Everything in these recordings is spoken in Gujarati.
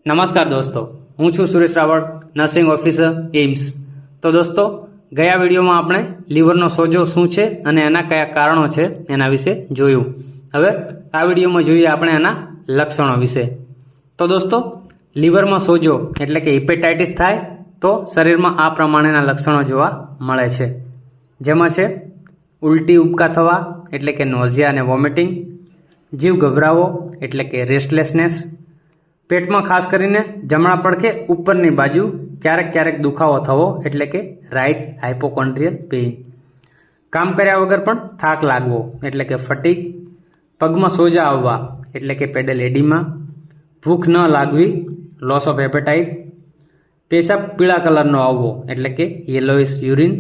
નમસ્કાર દોસ્તો, હું છું સુરેશ રાવળ, નર્સિંગ ઓફિસર એમ્સ। તો દોસ્તો, ગયા વિડીયોમાં આપણે લીવરનો સોજો શું છે અને એના કયા કારણો છે એના વિશે જોયું। હવે આ વિડીયોમાં જોઈએ આપણે એના લક્ષણો વિશે। તો દોસ્તો, લીવરમાં સોજો એટલે કે હિપેટાઇટિસ થાય તો શરીરમાં આ પ્રમાણેના લક્ષણો જોવા મળે છે, જેમાં છે ઉલટી ઉબકા થવા એટલે કે નોઝિયા અને વોમિટિંગ, જીવ ગભરાવો એટલે કે રેસ્ટલેસનેસ, પેટમાં ખાસ કરીને જમણા પડખે ઉપરની બાજુ ક્યારેક ક્યારેક દુખાવો થવો એટલે કે રાઇટ હાઇપોકોન્ડ્રિયલ પેઇન, કામ કર્યા વગર પણ થાક લાગવો એટલે કે ફટીગ, પગમાં સોજા આવવા એટલે કે પેડલ એડીમા, ભૂખ ન લાગવી લોસ ઓફ એપેટાઇટ, પેશાબ પીળા કલરનો આવવો એટલે કે યેલોઇશ યુરિન,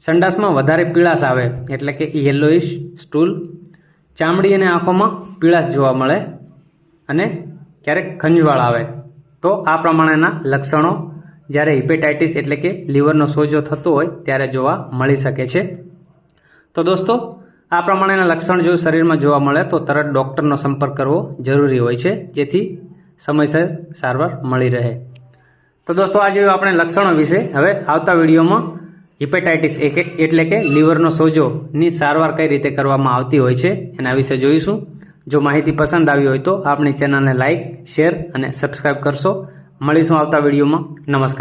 સંડાસમાં વધારે પીળાશ આવે એટલે કે યેલોઇશ સ્ટૂલ, ચામડી અને આંખોમાં પીળાશ જોવા મળે અને ક્યારેક ખંજવાળ આવે। તો આ પ્રમાણેના લક્ષણો જ્યારે હિપેટાઇટિસ એટલે કે લીવરનો સોજો થતો હોય ત્યારે જોવા મળી શકે છે। તો દોસ્તો, આ પ્રમાણેના લક્ષણ જો શરીરમાં જોવા મળે તો તરત ડૉક્ટરનો સંપર્ક કરવો જરૂરી હોય છે, જેથી સમયસર સારવાર મળી રહે। તો દોસ્તો, આ જોયું આપણે લક્ષણો વિશે। હવે આવતા વિડીયોમાં હિપેટાઇટિસ એટલે કે લીવરનો સોજોની સારવાર કઈ રીતે કરવામાં આવતી હોય છે એના વિશે જોઈશું। જો માહિતી પસંદ આવી હોય તો આપણી ચેનલને લાઇક, શેર અને સબસ્ક્રાઈબ કરશો। મળીશું આવતા વિડીયોમાં। નમસ્કાર।